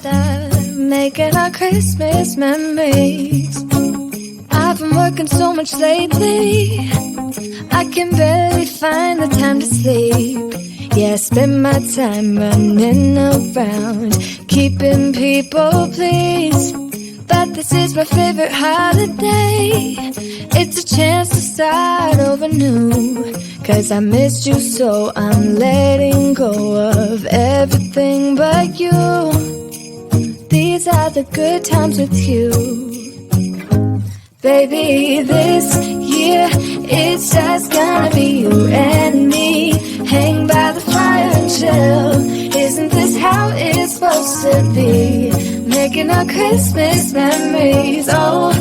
Making our Christmas memories. I've been working so much lately, I can barely find the time to sleep. Yeah, I spend my time running around, keeping people pleased. But this is my favorite holiday. It's a chance to start over new. 'Cause I missed you so I'm letting go of everything but you. These are the good times with you. Baby, this year it's just gonna be you and me. Hang by the fire and chill. Isn't this how it's supposed to be? Making our Christmas memories. Oh,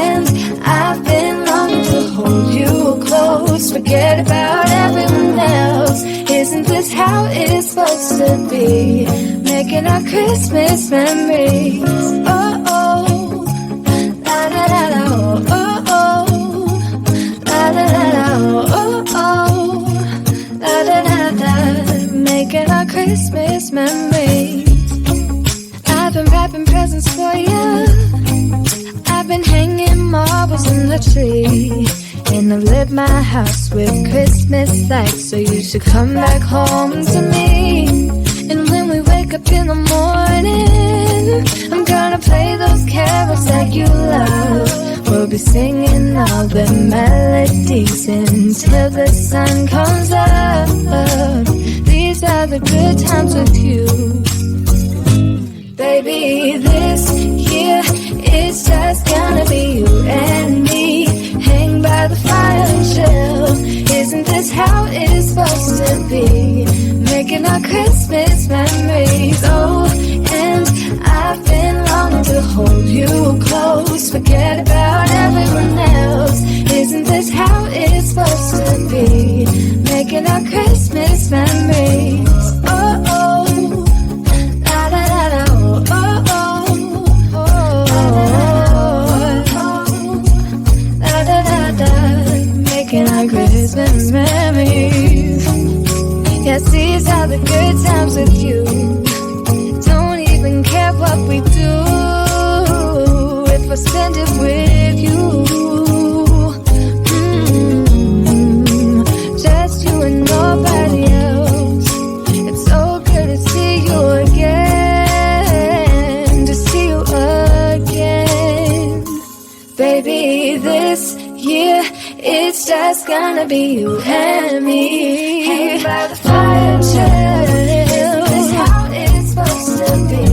and I've been longing to hold you close. Forget about everyone else. Isn't this how it's supposed to be? Making our Christmas memories. Oh, oh, la la la la, oh, oh, oh, la la la la, oh, oh, la la la la. Making our Christmas memories. I've been wrapping presents for you. I've been hanging marbles in the tree. And I've lit my house with Christmas lights. So you should come back home to me. And when we wake up in the morning, I'm gonna play those carols that you love. We'll be singing all the melodies until the sun comes up. These are the good times with you. Baby, this year it's just gonna be you and me. Hang by the fire and chill. Isn't this how it's supposed to be? Making our Christmas memories. Oh, and I've been longing to hold you close. Forget about everyone else. Isn't this how it's supposed to be? Making our Christmas memories. Oh, oh, la la la la, oh, oh, oh, oh, la la la la. Making our Christmas memories. Yes, these are the good times with you. Don't even care what we do if I spend it with you. Just you and nobody else. It's so good to see you again. To see you again. Baby, this year it's just gonna be you and me. Hang by the fire and chill. This is how it's supposed to be.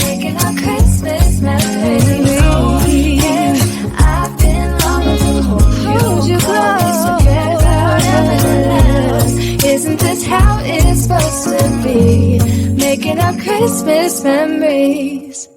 Making our Christmas memories. Oh, yeah. I've been longing to hold you close. Forget about everyone else. Isn't this how it's supposed to be? Making our Christmas memories.